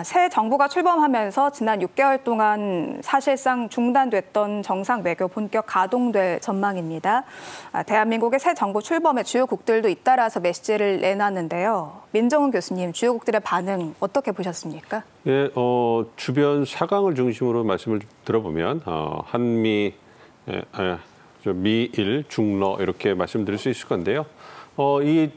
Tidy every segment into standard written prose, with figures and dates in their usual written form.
새 정부가 출범하면서 지난 6개월 동안 사실상 중단됐던 정상 외교 본격 가동될 전망입니다. 대한민국의 새 정부 출범에 주요국들도 잇따라서 메시지를 내놨는데요. 민정훈 교수님, 주요국들의 반응 어떻게 보셨습니까? 네, 주변 4강을 중심으로 말씀을 들어보면 한미, 미일, 중러 이렇게 말씀드릴 수 있을 건데요. 이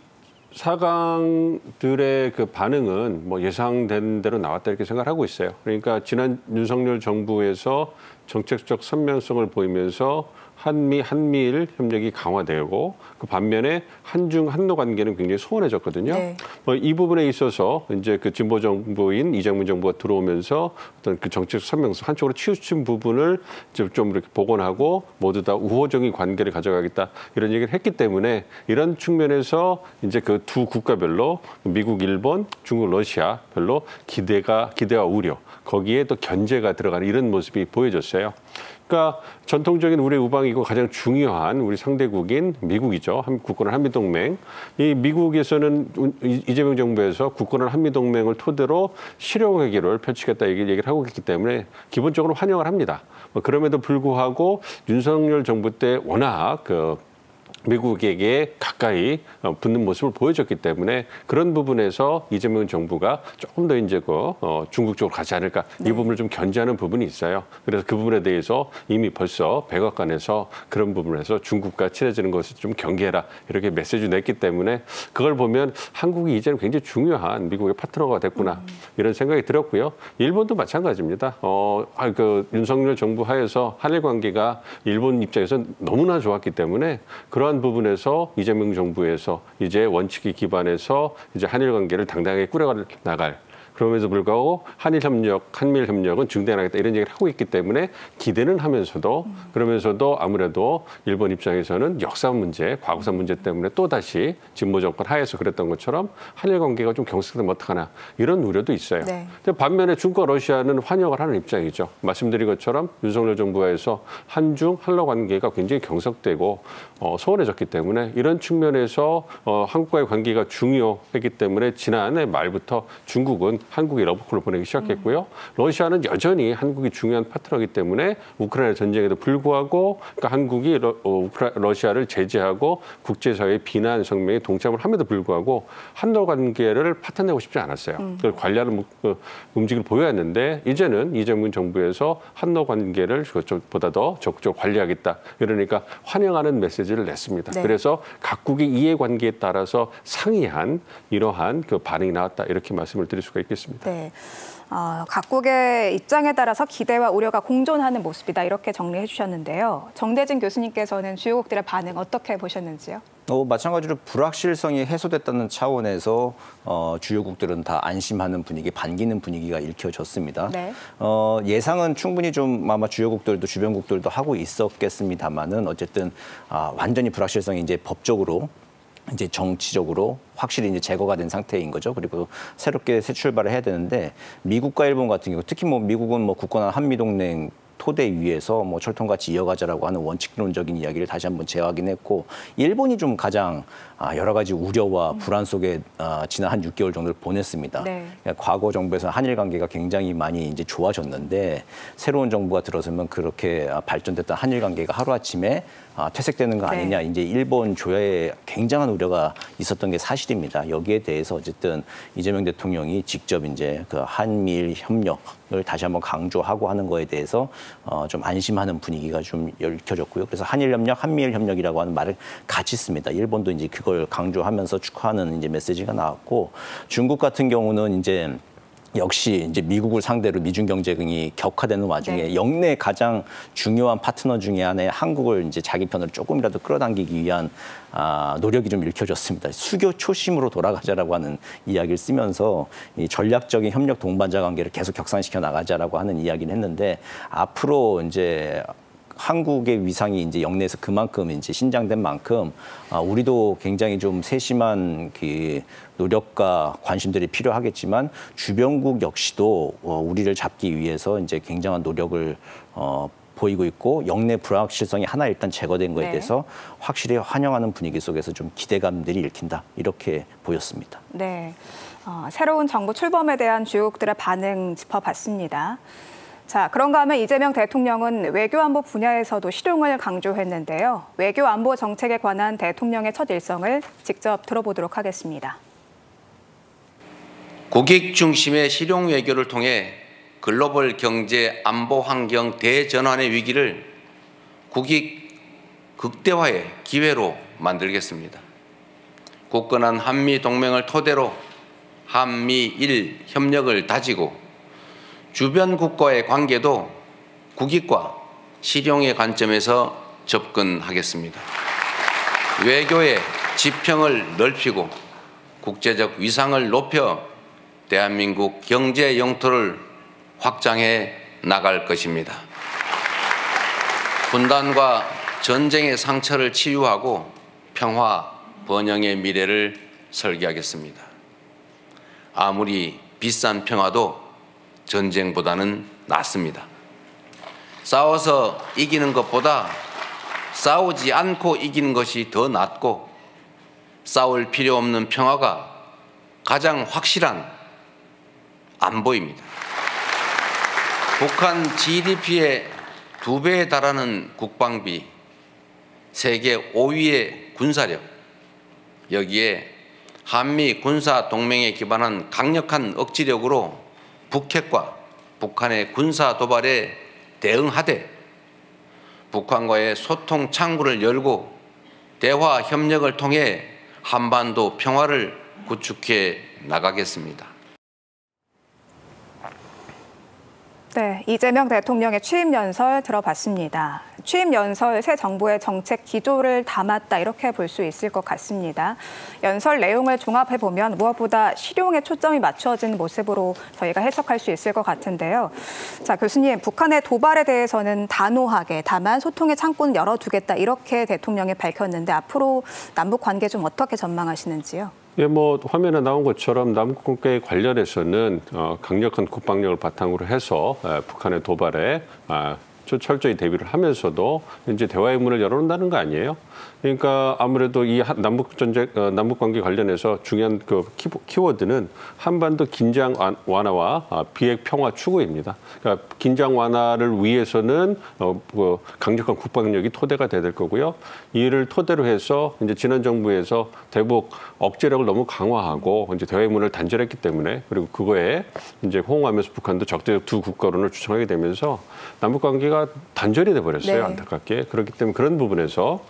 4강들의 그 반응은 뭐 예상된 대로 나왔다 이렇게 생각하고 있어요. 그러니까 지난 윤석열 정부에서 정책적 선명성을 보이면서 한미일 협력이 강화되고 그 반면에 한중 한로 관계는 굉장히 소원해졌거든요. 네. 이 부분에 있어서 이제 그 진보 정부인 이정민 정부가 들어오면서 어떤 그 정책 선명성 한쪽으로 치우친 부분을 좀 이렇게 복원하고 모두 다 우호적인 관계를 가져가겠다 이런 얘기를 했기 때문에 이런 측면에서 이제 그 두 국가별로 미국, 일본, 중국, 러시아 별로 기대와 우려 거기에 또 견제가 들어가는 이런 모습이 보여졌어요. 그러니까 전통적인 우리 우방이고 가장 중요한 우리 상대국인 미국이죠. 굳건한 한미동맹. 이 미국에서는 이재명 정부에서 굳건한 한미동맹을 토대로 실용 외교를 펼치겠다 얘기를 하고 있기 때문에 기본적으로 환영을 합니다. 그럼에도 불구하고 윤석열 정부 때 워낙 미국에게 가까이 붙는 모습을 보여줬기 때문에 그런 부분에서 이재명 정부가 조금 더 이제 중국 쪽으로 가지 않을까 이 부분을 좀 견제하는 부분이 있어요. 그래서 그 부분에 대해서 이미 벌써 백악관에서 그런 부분에서 중국과 친해지는 것을 좀 경계해라 이렇게 메시지 냈기 때문에 그걸 보면 한국이 이제는 굉장히 중요한 미국의 파트너가 됐구나 이런 생각이 들었고요. 일본도 마찬가지입니다. 윤석열 정부 하에서 한일 관계가 일본 입장에서 너무나 좋았기 때문에 그런 부분에서 이재명 정부에서 이제 원칙에 기반해서 이제 한일 관계를 당당하게 꾸려 나갈 그럼에도 불구하고 한미일 협력은 중단하겠다 이런 얘기를 하고 있기 때문에 기대는 하면서도 그러면서도 아무래도 일본 입장에서는 역사 문제, 과거사 문제 때문에 또다시 진보 정권 하에서 그랬던 것처럼 한일 관계가 좀 경색되면 어떡하나 이런 우려도 있어요. 네. 근데 반면에 중국과 러시아는 환영을 하는 입장이죠. 말씀드린 것처럼 윤석열 정부에서 한중 한러 관계가 굉장히 경색되고 소원해졌기 때문에 이런 측면에서 한국과의 관계가 중요했기 때문에 지난해 말부터 중국은 한국에 러브콜을 보내기 시작했고요. 러시아는 여전히 한국이 중요한 파트너이기 때문에 우크라이나 전쟁에도 불구하고 그러니까 한국이 러시아를 제재하고 국제사회의 비난 성명에 동참을 함에도 불구하고 한러 관계를 파탄내고 싶지 않았어요. 그걸 관리하는 움직임을 보여야 했는데 이제는 이재명 정부에서 한러 관계를 그것보다 더 적극적으로 관리하겠다. 그러니까 환영하는 메시지를 냈습니다. 네. 그래서 각국의 이해관계에 따라서 상이한 이러한 그 반응이 나왔다. 이렇게 말씀을 드릴 수가 있겠습니다. 네, 각국의 입장에 따라서 기대와 우려가 공존하는 모습이다 이렇게 정리해 주셨는데요. 정대진 교수님께서는 주요국들의 반응 어떻게 보셨는지요? 마찬가지로 불확실성이 해소됐다는 차원에서 주요국들은 다 안심하는 분위기, 반기는 분위기가 읽혀졌습니다. 네. 예상은 충분히 좀 아마 주요국들도 주변국들도 하고 있었겠습니다만은 어쨌든 완전히 불확실성이 이제 법적으로 이제 정치적으로 확실히 이제 제거가 된 상태인 거죠. 그리고 새롭게 새 출발을 해야 되는데 미국과 일본 같은 경우 특히 미국은 굳건한 한미동맹 토대 위에서 철통같이 이어가자라고 하는 원칙론적인 이야기를 다시 한번 재확인했고 일본이 좀 가장 여러 가지 우려와 불안 속에 지난 한 6개월 정도를 보냈습니다. 네. 과거 정부에서 한일 관계가 굉장히 많이 이제 좋아졌는데 새로운 정부가 들어서면 그렇게 발전됐던 한일 관계가 하루아침에 퇴색되는 거 아니냐. 네. 이제 일본 조야에 굉장한 우려가 있었던 게 사실입니다. 여기에 대해서 어쨌든 이재명 대통령이 직접 이제 그 한미일 협력을 다시 한번 강조하고 하는 거에 대해서 좀 안심하는 분위기가 좀 읽혀졌고요. 그래서 한일 협력, 한미일 협력이라고 하는 말을 같이 씁니다. 일본도 이제 그걸 강조하면서 축하하는 이제 메시지가 나왔고 중국 같은 경우는 이제 역시 이제 미국을 상대로 미중 경쟁이 격화되는 와중에 네. 영내 가장 중요한 파트너 중에 하나의 한국을 이제 자기 편으로 조금이라도 끌어당기기 위한 노력이 좀 읽혀졌습니다. 수교 초심으로 돌아가자라고 하는 이야기를 쓰면서 이 전략적인 협력 동반자 관계를 계속 격상시켜 나가자라고 하는 이야기를 했는데 앞으로 이제 한국의 위상이 이제 영내에서 그만큼 이제 신장된 만큼 우리도 굉장히 좀 세심한 그 노력과 관심들이 필요하겠지만 주변국 역시도 우리를 잡기 위해서 이제 굉장한 노력을 보이고 있고 영내 불확실성이 하나 일단 제거된 거에 네. 대해서 확실히 환영하는 분위기 속에서 좀 기대감들이 읽힌다 이렇게 보였습니다. 네, 새로운 정부 출범에 대한 주요국들의 반응 짚어봤습니다. 자, 그런가 하면 이재명 대통령은 외교안보 분야에서도 실용을 강조했는데요. 외교안보 정책에 관한 대통령의 첫 일성을 직접 들어보도록 하겠습니다. 국익 중심의 실용 외교를 통해 글로벌 경제 안보 환경 대전환의 위기를 국익 극대화의 기회로 만들겠습니다. 굳건한 한미 동맹을 토대로 한미일 협력을 다지고 주변 국가의 관계도 국익과 실용의 관점에서 접근하겠습니다. 외교의 지평을 넓히고 국제적 위상을 높여 대한민국 경제 영토를 확장해 나갈 것입니다. 분단과 전쟁의 상처를 치유하고 평화, 번영의 미래를 설계하겠습니다. 아무리 비싼 평화도 전쟁보다는 낫습니다. 싸워서 이기는 것보다 싸우지 않고 이기는 것이 더 낫고 싸울 필요 없는 평화가 가장 확실한 안보입니다. 북한 GDP의 2배에 달하는 국방비, 세계 5위의 군사력, 여기에 한미 군사 동맹에 기반한 강력한 억지력으로 북핵과 북한의 군사 도발에 대응하되 북한과의 소통 창구를 열고 대화 협력을 통해 한반도 평화를 구축해 나가겠습니다. 네, 이재명 대통령의 취임 연설 들어봤습니다. 취임 연설 새 정부의 정책 기조를 담았다 이렇게 볼 수 있을 것 같습니다. 연설 내용을 종합해 보면 무엇보다 실용에 초점이 맞춰진 모습으로 저희가 해석할 수 있을 것 같은데요. 자, 교수님, 북한의 도발에 대해서는 단호하게 다만 소통의 창구는 열어두겠다 이렇게 대통령이 밝혔는데 앞으로 남북 관계 좀 어떻게 전망하시는지요? 예, 화면에 나온 것처럼 남북 관계에 관련해서는 강력한 국방력을 바탕으로 해서 북한의 도발에 철저히 대비를 하면서도 이제 대화의 문을 열어놓는다는 거 아니에요? 그러니까 아무래도 이 남북 관계 관련해서 중요한 그 키워드는 한반도 긴장 완화와 비핵 평화 추구입니다. 그러니까 긴장 완화를 위해서는 강력한 국방력이 토대가 돼야 될 거고요. 이를 토대로 해서 이제 지난 정부에서 대북 억제력을 너무 강화하고 이제 대화의 문을 단절했기 때문에 그리고 그거에 이제 호응하면서 북한도 적대적 두 국가론을 주창하게 되면서 남북 관계가 단절이 돼 버렸어요. 네. 안타깝게. 그렇기 때문에 그런 부분에서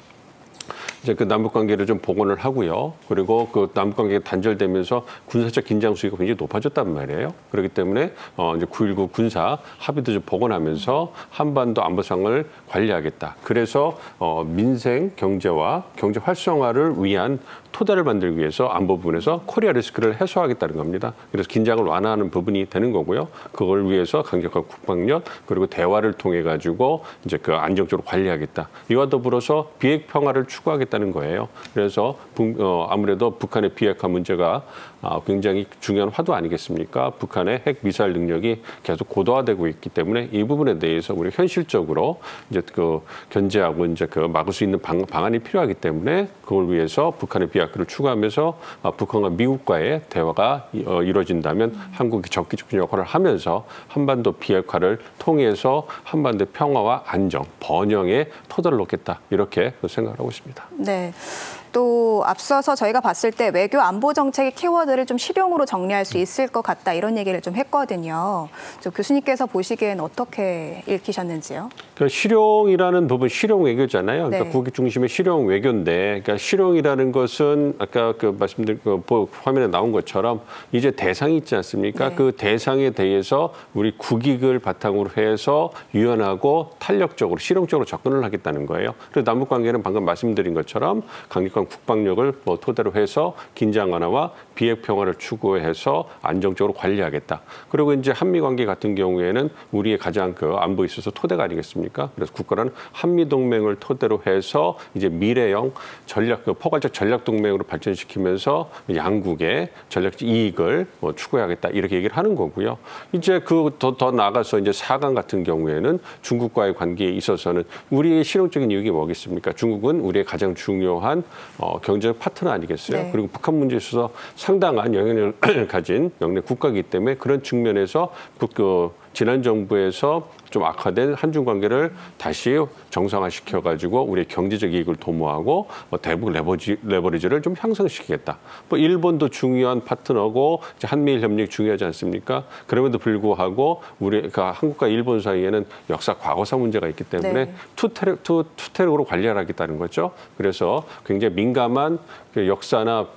이제 그 남북 관계를 좀 복원을 하고요. 그리고 그 남북 관계가 단절되면서 군사적 긴장 수위가 굉장히 높아졌단 말이에요. 그렇기 때문에 이제 9.19 군사 합의도 좀 복원하면서 한반도 안보상을 관리하겠다. 그래서 민생 경제와 경제 활성화를 위한 토대를 만들기 위해서 안보 부분에서 코리아 리스크를 해소하겠다는 겁니다. 그래서 긴장을 완화하는 부분이 되는 거고요. 그걸 위해서 강력한 국방력 그리고 대화를 통해 가지고 이제 그 안정적으로 관리하겠다. 이와 더불어서 비핵 평화를 추구하겠다는 거예요. 그래서 아무래도 북한의 비핵화 문제가 굉장히 중요한 화두 아니겠습니까? 북한의 핵 미사일 능력이 계속 고도화되고 있기 때문에 이 부분에 대해서 우리 현실적으로 이제 그 견제하고 이제 그 막을 수 있는 방안이 필요하기 때문에 그걸 위해서 북한의 비핵화를 추구하면서 북한과 미국과의 대화가 이루어진다면 한국이 적극적인 역할을 하면서 한반도 비핵화를 통해서 한반도 평화와 안정, 번영의 토대를 놓겠다 이렇게 생각하고 있습니다. 네. 또 앞서서 저희가 봤을 때 외교 안보 정책의 키워드를 좀 실용으로 정리할 수 있을 것 같다 이런 얘기를 좀 했거든요. 교수님께서 보시기엔 어떻게 읽히셨는지요? 그러니까 실용이라는 부분, 실용 외교잖아요. 그러니까 네. 국익 중심의 실용 외교인데, 그러니까 실용이라는 것은 아까 그 말씀드린 화면에 나온 것처럼 이제 대상이 있지 않습니까? 네. 그 대상에 대해서 우리 국익을 바탕으로 해서 유연하고 탄력적으로, 실용적으로 접근을 하겠다는 거예요. 그래서 남북 관계는 방금 말씀드린 것처럼 강력한 강력한 국방력을 토대로 해서 긴장 완화와 비핵 평화를 추구해서 안정적으로 관리하겠다. 그리고 이제 한미 관계 같은 경우에는 우리의 가장 안보에 있어서 토대가 아니겠습니까? 그래서 국가는 한미 동맹을 토대로 해서 이제 미래형 포괄적 전략 동맹으로 발전시키면서 양국의 전략적 이익을 추구하겠다 이렇게 얘기를 하는 거고요. 이제 더 나아가서 이제 4강 같은 경우에는 중국과의 관계에 있어서는 우리의 실용적인 이익이 뭐겠습니까? 중국은 우리의 가장 중요한 경제적 파트너 아니겠어요? 네. 그리고 북한 문제에 있어서 상당한 영향력을 가진 영내 국가이기 때문에 그런 측면에서 지난 정부에서 좀 악화된 한중 관계를 다시 정상화시켜가지고 우리의 경제적 이익을 도모하고 대북 레버리지를 좀 향상시키겠다. 일본도 중요한 파트너고 한미일 협력이 중요하지 않습니까? 그럼에도 불구하고 우리가 한국과 일본 사이에는 역사 과거사 문제가 있기 때문에 네. 투태력으로 관리하겠다는 거죠. 그래서 굉장히 민감한 역사나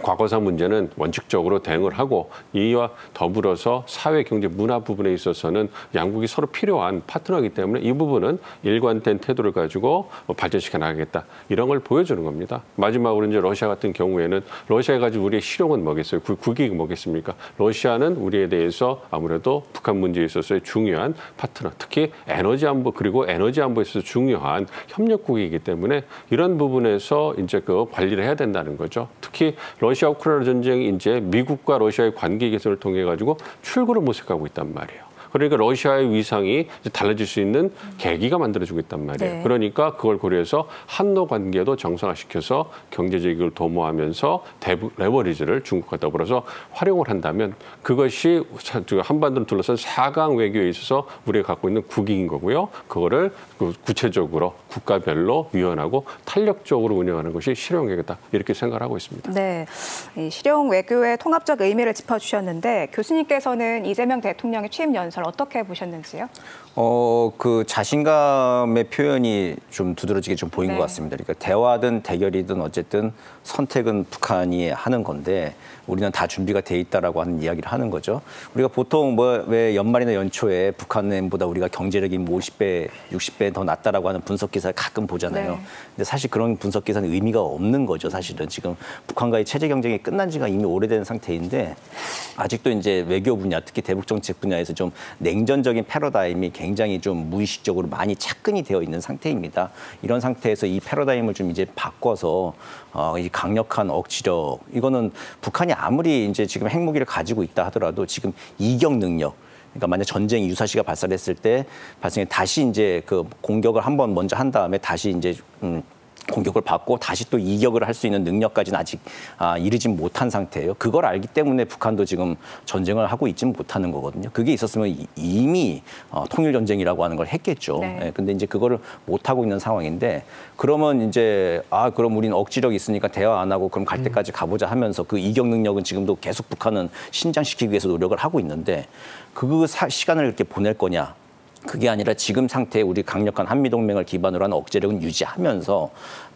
과거사 문제는 원칙적으로 대응을 하고 이와 더불어서 사회, 경제, 문화 부분에 있어서는 양국이 서로 필요한 파트너이기 때문에 이 부분은 일관된 태도를 가지고 발전시켜 나가겠다. 이런 걸 보여주는 겁니다. 마지막으로 이제 러시아 같은 경우에는 러시아가 가지고 우리의 실용은 뭐겠어요? 국익이 뭐겠습니까? 러시아는 우리에 대해서 아무래도 북한 문제에 있어서의 중요한 파트너, 특히 에너지 안보 그리고 에너지 안보에 있어서 중요한 협력국이기 때문에 이런 부분에서 이제 관리를 해야 된다는 거죠. 특히 러시아 우크라이나 전쟁이 이제 미국과 러시아의 관계 개선을 통해 가지고 출구를 모색하고 있단 말이에요. 그러니까 러시아의 위상이 이제 달라질 수 있는 계기가 만들어지고 있단 말이에요. 네. 그러니까 그걸 고려해서 한러 관계도 정상화시켜서 경제적 이익을 도모하면서 대북 레버리지를 중국과 더불어서 활용을 한다면 그것이 한반도를 둘러싼 4강 외교에 있어서 우리가 갖고 있는 국익인 거고요. 그거를 구체적으로 국가별로 유연하고 탄력적으로 운영하는 것이 실용이겠다. 이렇게 생각을 하고 있습니다. 네, 이 실용 외교의 통합적 의미를 짚어주셨는데 교수님께서는 이재명 대통령의 취임 연설 어떻게 보셨는지요? 그 자신감의 표현이 좀 두드러지게 좀 보인 것 같습니다. 그러니까 대화든 대결이든 어쨌든 선택은 북한이 하는 건데 우리는 다 준비가 돼 있다라고 하는 이야기를 하는 거죠. 우리가 보통 왜 연말이나 연초에 북한보다 우리가 경제력이 50배, 60배 더 낫다라고 하는 분석 기사를 가끔 보잖아요. 네. 근데 사실 그런 분석 기사는 의미가 없는 거죠. 사실은 지금 북한과의 체제 경쟁이 끝난 지가 이미 오래된 상태인데 아직도 이제 외교 분야, 특히 대북 정책 분야에서 좀 냉전적인 패러다임이 굉장히 좀 무의식적으로 많이 착근이 되어 있는 상태입니다. 이런 상태에서 이 패러다임을 좀 이제 바꿔서 이 강력한 억지력, 이거는 북한이 아무리 이제 지금 핵무기를 가지고 있다 하더라도 지금 이격 능력, 그러니까 만약 전쟁이 유사시가 발생했을 때 다시 이제 공격을 한번 먼저 한 다음에 다시 이제 공격을 받고 다시 또 이격을 할 수 있는 능력까지는 아직 이르진 못한 상태예요. 그걸 알기 때문에 북한도 지금 전쟁을 하고 있지는 못하는 거거든요. 그게 있었으면 이미 통일 전쟁이라고 하는 걸 했겠죠. 네. 예, 근데 이제 그거를 못 하고 있는 상황인데 그러면 이제 그럼 우리는 억지력이 있으니까 대화 안 하고 그럼 갈 때까지 가보자 하면서 그 이격 능력은 지금도 계속 북한은 신장시키기 위해서 노력을 하고 있는데 그 시간을 이렇게 보낼 거냐? 그게 아니라 지금 상태에 우리 강력한 한미동맹을 기반으로 한 억제력은 유지하면서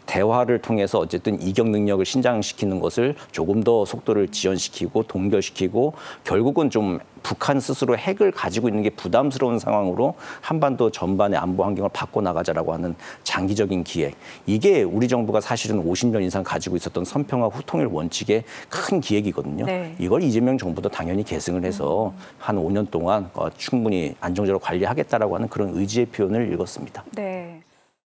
대화를 통해서 어쨌든 이격 능력을 신장시키는 것을 조금 더 속도를 지연시키고 동결시키고 결국은 좀 북한 스스로 핵을 가지고 있는 게 부담스러운 상황으로 한반도 전반의 안보 환경을 바꿔나가자라고 하는 장기적인 기획. 이게 우리 정부가 사실은 50년 이상 가지고 있었던 선평화 후통일 원칙의 큰 기획이거든요. 네. 이걸 이재명 정부도 당연히 계승을 해서 한 5년 동안 충분히 안정적으로 관리하겠다라고 하는 그런 의지의 표현을 읽었습니다. 네.